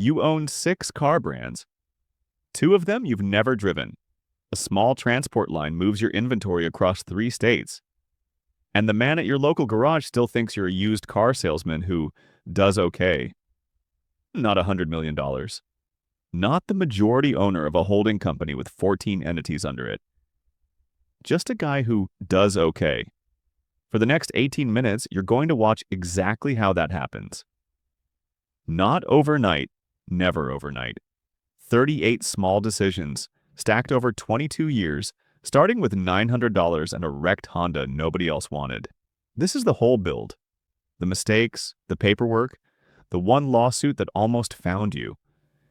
You own 6 car brands. 2 of them you've never driven. A small transport line moves your inventory across 3 states. And the man at your local garage still thinks you're a used car salesman who does okay. Not $100 million. Not the majority owner of a holding company with 14 entities under it. Just a guy who does okay. For the next 18 minutes, you're going to watch exactly how that happens. Not overnight, never overnight. 38 small decisions, stacked over 22 years, starting with $900 and a wrecked Honda nobody else wanted. This is the whole build. The mistakes, the paperwork, the one lawsuit that almost found you,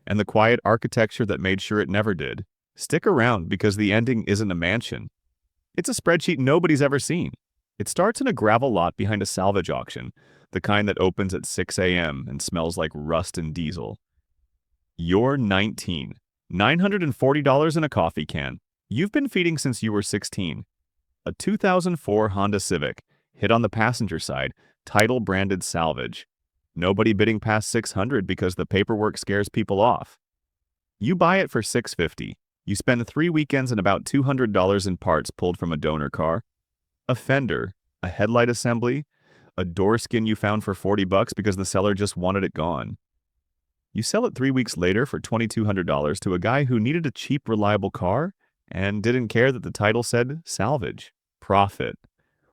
and the quiet architecture that made sure it never did. Stick around because the ending isn't a mansion. It's a spreadsheet nobody's ever seen. It starts in a gravel lot behind a salvage auction, the kind that opens at 6 a.m. and smells like rust and diesel. You're 19. $940 in a coffee can. You've been feeding since you were 16. A 2004 Honda Civic, hit on the passenger side, title branded salvage. Nobody bidding past $600 because the paperwork scares people off. You buy it for $650. You spend 3 weekends and about $200 in parts pulled from a donor car. A fender, a headlight assembly, a door skin you found for $40 because the seller just wanted it gone. You sell it 3 weeks later for $2,200 to a guy who needed a cheap, reliable car and didn't care that the title said salvage. Profit.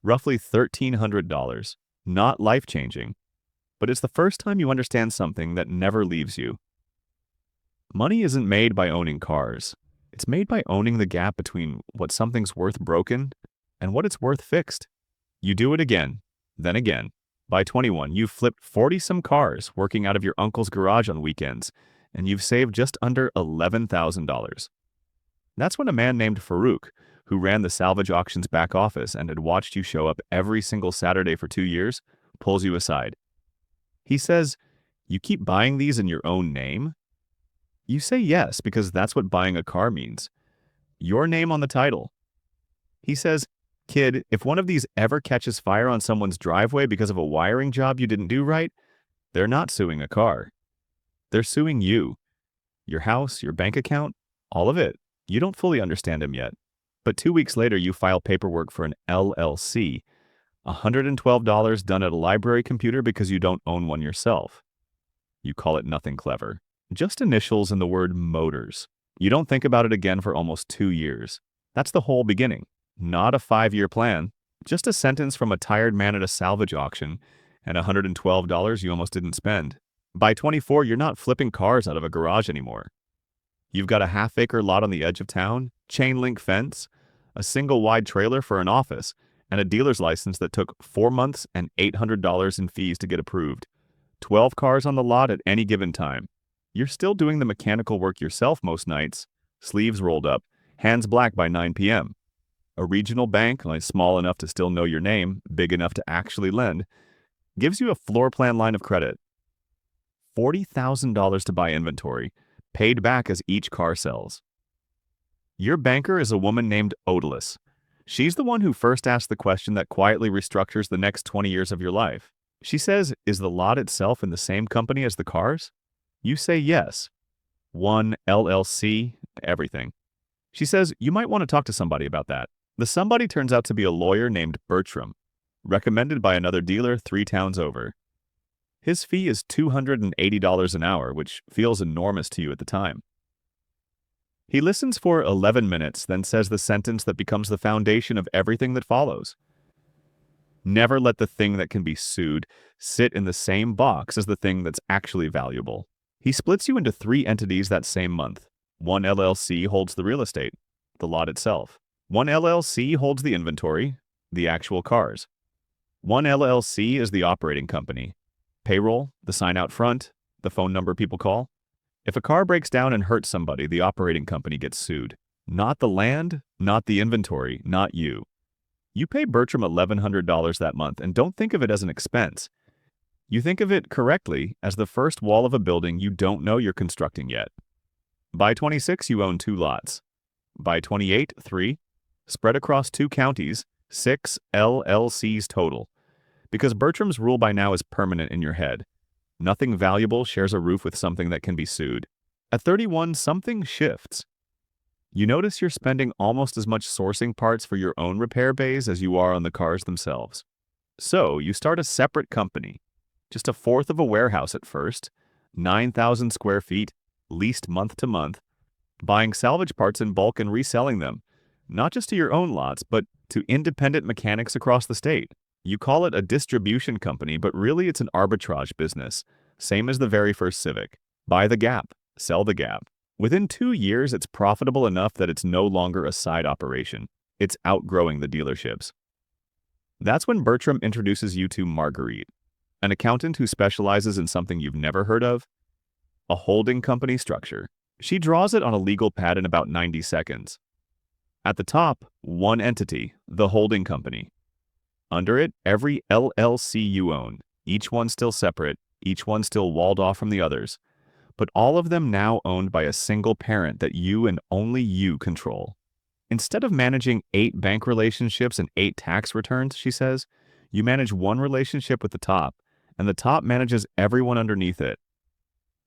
Roughly $1,300. Not life-changing. But it's the first time you understand something that never leaves you. Money isn't made by owning cars. It's made by owning the gap between what something's worth broken and what it's worth fixed. You do it again, then again. By 21, you've flipped 40-some cars working out of your uncle's garage on weekends, and you've saved just under $11,000. That's when a man named Farouk, who ran the salvage auction's back office and had watched you show up every single Saturday for 2 years, pulls you aside. He says, "You keep buying these in your own name?" You say yes because that's what buying a car means. Your name on the title. He says, "Kid, if one of these ever catches fire on someone's driveway because of a wiring job you didn't do right, they're not suing a car. They're suing you. Your house, your bank account, all of it. You don't fully understand him yet. But 2 weeks later, you file paperwork for an LLC, $112 done at a library computer because you don't own one yourself. You call it nothing clever. Just initials and the word motors. You don't think about it again for almost 2 years. That's the whole beginning. Not a 5-year plan. Just a sentence from a tired man at a salvage auction and $112 you almost didn't spend. By 24, you're not flipping cars out of a garage anymore. You've got a half-acre lot on the edge of town, chain-link fence, a single-wide trailer for an office, and a dealer's license that took 4 months and $800 in fees to get approved. 12 cars on the lot at any given time. You're still doing the mechanical work yourself most nights, sleeves rolled up, hands black by 9 p.m. A regional bank, like small enough to still know your name, big enough to actually lend, gives you a floor plan line of credit. $40,000 to buy inventory, paid back as each car sells. Your banker is a woman named Odalus. She's the one who first asked the question that quietly restructures the next 20 years of your life. She says, "Is the lot itself in the same company as the cars?" You say yes. One LLC, everything. She says, "You might want to talk to somebody about that." The somebody turns out to be a lawyer named Bertram, recommended by another dealer 3 towns over. His fee is $280 an hour, which feels enormous to you at the time. He listens for 11 minutes, then says the sentence that becomes the foundation of everything that follows. Never let the thing that can be sued sit in the same box as the thing that's actually valuable. He splits you into 3 entities that same month. One LLC holds the real estate, the lot itself. One LLC holds the inventory, the actual cars. One LLC is the operating company. Payroll, the sign out front, the phone number people call. If a car breaks down and hurts somebody, the operating company gets sued. Not the land, not the inventory, not you. You pay Bertram $1,100 that month and don't think of it as an expense. You think of it correctly as the first wall of a building you don't know you're constructing yet. By 26, you own 2 lots. By 28, 3. Spread across 2 counties, 6 LLCs total. Because Bertram's rule by now is permanent in your head. Nothing valuable shares a roof with something that can be sued. At 31, something shifts. You notice you're spending almost as much sourcing parts for your own repair bays as you are on the cars themselves. So you start a separate company, just a fourth of a warehouse at first, 9,000 square feet, leased month to month, buying salvage parts in bulk and reselling them, not just to your own lots, but to independent mechanics across the state. You call it a distribution company, but really it's an arbitrage business, same as the very first Civic. Buy the gap, sell the gap. Within 2 years, it's profitable enough that it's no longer a side operation. It's outgrowing the dealerships. That's when Bertram introduces you to Marguerite, an accountant who specializes in something you've never heard of, a holding company structure. She draws it on a legal pad in about 90 seconds. At the top, one entity, the holding company. Under it, every LLC you own, each one still separate, each one still walled off from the others, but all of them now owned by a single parent that you and only you control. Instead of managing 8 bank relationships and 8 tax returns, she says, you manage one relationship with the top, and the top manages everyone underneath it.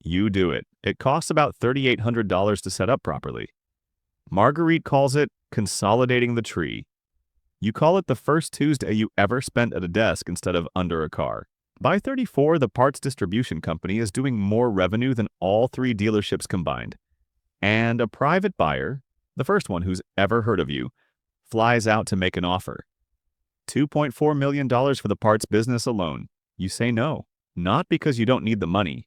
You do it. It costs about $3,800 to set up properly. Marguerite calls it consolidating the tree. You call it the first Tuesday you ever spent at a desk instead of under a car. By 34, the parts distribution company is doing more revenue than all 3 dealerships combined. And a private buyer, the first one who's ever heard of you, flies out to make an offer. $2.4 million for the parts business alone. You say no, not because you don't need the money,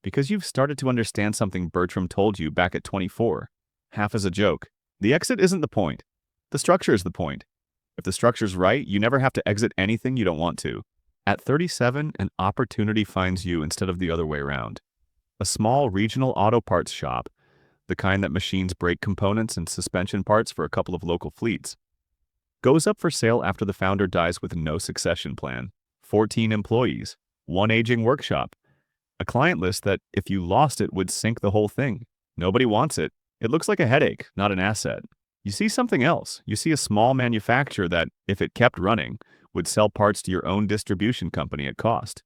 because you've started to understand something Bertram told you back at 24, half as a joke. The exit isn't the point. The structure is the point. If the structure's right, you never have to exit anything you don't want to. At 37, an opportunity finds you instead of the other way around. A small regional auto parts shop, the kind that machines brake components and suspension parts for a couple of local fleets, goes up for sale after the founder dies with no succession plan. 14 employees, one aging workshop, a client list that, if you lost it, would sink the whole thing. Nobody wants it. It looks like a headache, not an asset. You see something else. You see a small manufacturer that, if it kept running, would sell parts to your own distribution company at cost,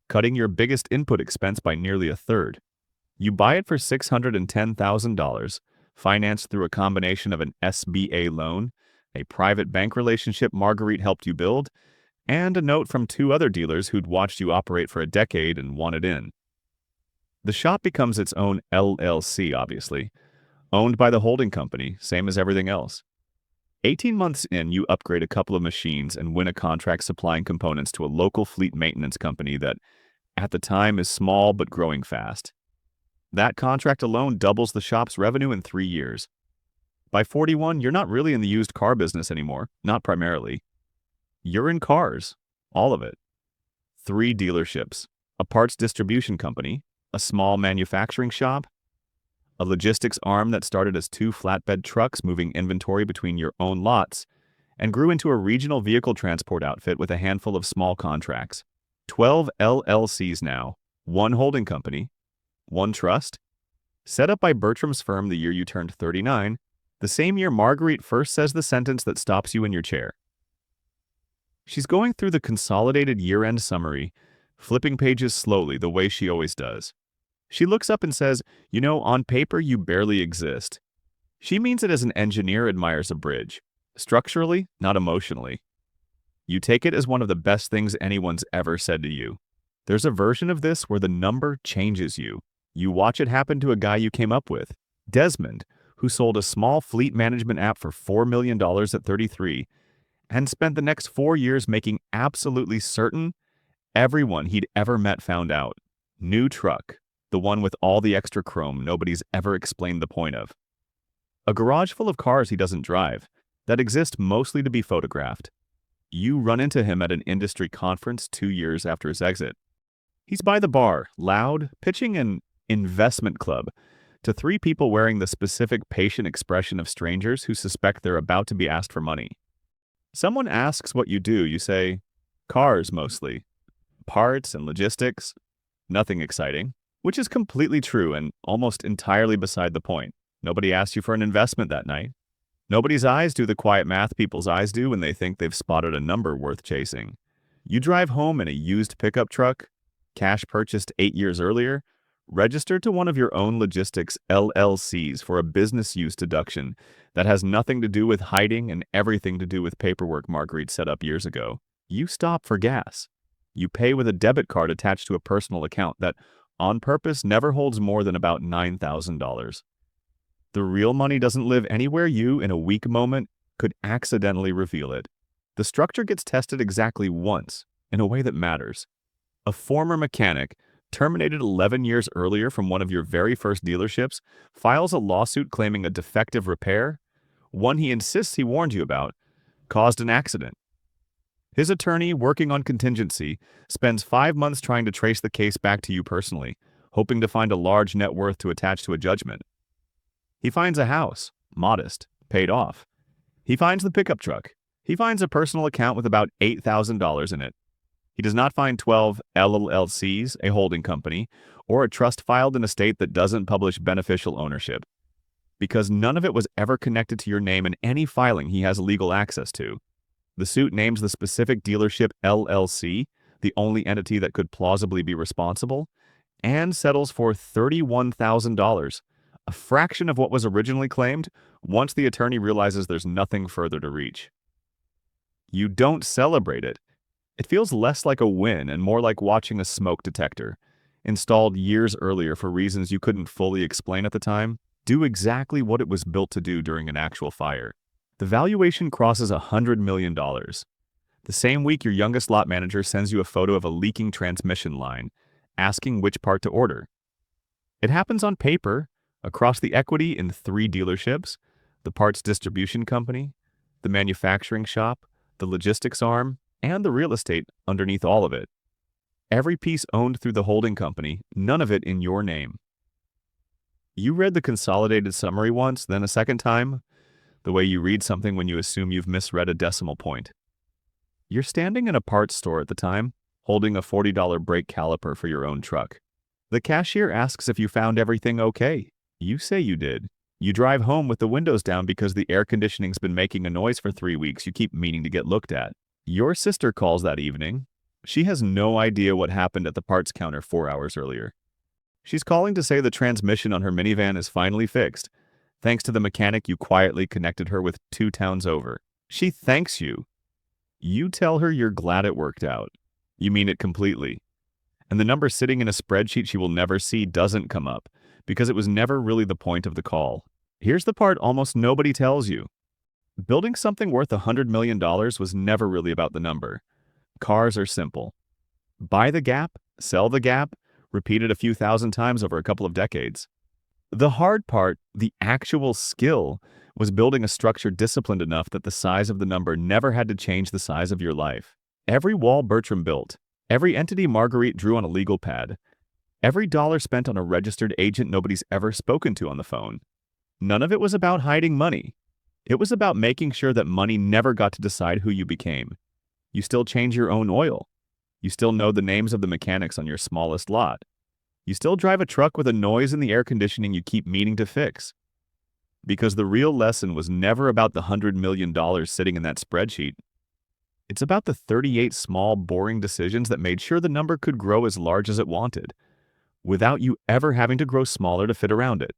cutting your biggest input expense by nearly a third. You buy it for $610,000, financed through a combination of an SBA loan, a private bank relationship Marguerite helped you build, and a note from 2 other dealers who'd watched you operate for a decade and wanted in. The shop becomes its own LLC, obviously, owned by the holding company, same as everything else. 18 months in, you upgrade a couple of machines and win a contract supplying components to a local fleet maintenance company that, at the time, is small but growing fast. That contract alone doubles the shop's revenue in 3 years. By 41, you're not really in the used car business anymore, not primarily. You're in cars, all of it. 3 dealerships, a parts distribution company, a small manufacturing shop, a logistics arm that started as 2 flatbed trucks moving inventory between your own lots and grew into a regional vehicle transport outfit with a handful of small contracts. 12 LLCs now, 1 holding company, 1 trust. Set up by Bertram's firm the year you turned 39, the same year Marguerite first says the sentence that stops you in your chair. She's going through the consolidated year-end summary, flipping pages slowly the way she always does. She looks up and says, you know, on paper you barely exist. She means it as an engineer admires a bridge. Structurally, not emotionally. You take it as one of the best things anyone's ever said to you. There's a version of this where the number changes you. You watch it happen to a guy you came up with, Desmond, who sold a small fleet management app for $4 million at 33 and spent the next 4 years making absolutely certain everyone he'd ever met found out. New truck. The one with all the extra chrome nobody's ever explained the point of. A garage full of cars he doesn't drive, that exist mostly to be photographed. You run into him at an industry conference 2 years after his exit. He's by the bar, loud, pitching an investment club to 3 people wearing the specific patient expression of strangers who suspect they're about to be asked for money. Someone asks what you do, you say, cars mostly. Parts and logistics, nothing exciting. Which is completely true and almost entirely beside the point. Nobody asked you for an investment that night. Nobody's eyes do the quiet math people's eyes do when they think they've spotted a number worth chasing. You drive home in a used pickup truck, cash purchased 8 years earlier, register to one of your own logistics LLCs for a business use deduction that has nothing to do with hiding and everything to do with paperwork Marguerite set up years ago. You stop for gas. You pay with a debit card attached to a personal account that, on purpose, never holds more than about $9,000. The real money doesn't live anywhere you, in a weak moment, could accidentally reveal it. The structure gets tested exactly once, in a way that matters. A former mechanic, terminated 11 years earlier from one of your very first dealerships, files a lawsuit claiming a defective repair, one he insists he warned you about, caused an accident. His attorney, working on contingency, spends 5 months trying to trace the case back to you personally, hoping to find a large net worth to attach to a judgment. He finds a house, modest, paid off. He finds the pickup truck. He finds a personal account with about $8,000 in it. He does not find 12 LLCs, a holding company, or a trust filed in a state that doesn't publish beneficial ownership, because none of it was ever connected to your name in any filing he has legal access to. The suit names the specific dealership LLC, the only entity that could plausibly be responsible, and settles for $31,000, a fraction of what was originally claimed once the attorney realizes there's nothing further to reach. You don't celebrate it. It feels less like a win and more like watching a smoke detector, installed years earlier for reasons you couldn't fully explain at the time, do exactly what it was built to do during an actual fire. The valuation crosses $100 million. The same week, your youngest lot manager sends you a photo of a leaking transmission line, asking which part to order. It happens on paper, across the equity in 3 dealerships, the parts distribution company, the manufacturing shop, the logistics arm, and the real estate underneath all of it. Every piece owned through the holding company, none of it in your name. You read the consolidated summary once, then a second time, the way you read something when you assume you've misread a decimal point. You're standing in a parts store at the time, holding a $40 brake caliper for your own truck. The cashier asks if you found everything okay. You say you did. You drive home with the windows down because the air conditioning's been making a noise for 3 weeks you keep meaning to get looked at. Your sister calls that evening. She has no idea what happened at the parts counter 4 hours earlier. She's calling to say the transmission on her minivan is finally fixed, thanks to the mechanic you quietly connected her with 2 towns over. She thanks you. You tell her you're glad it worked out. You mean it completely. And the number sitting in a spreadsheet she will never see doesn't come up, because it was never really the point of the call. Here's the part almost nobody tells you. Building something worth $100 million was never really about the number. Cars are simple. Buy the gap, sell the gap, repeat it a few thousand times over a couple of decades. The hard part, the actual skill, was building a structure disciplined enough that the size of the number never had to change the size of your life. Every wall Bertram built, every entity Marguerite drew on a legal pad, every dollar spent on a registered agent nobody's ever spoken to on the phone. None of it was about hiding money. It was about making sure that money never got to decide who you became. You still change your own oil. You still know the names of the mechanics on your smallest lot. You still drive a truck with a noise in the air conditioning you keep meaning to fix. Because the real lesson was never about the $100 million sitting in that spreadsheet. It's about the 38 small, boring decisions that made sure the number could grow as large as it wanted, without you ever having to grow smaller to fit around it.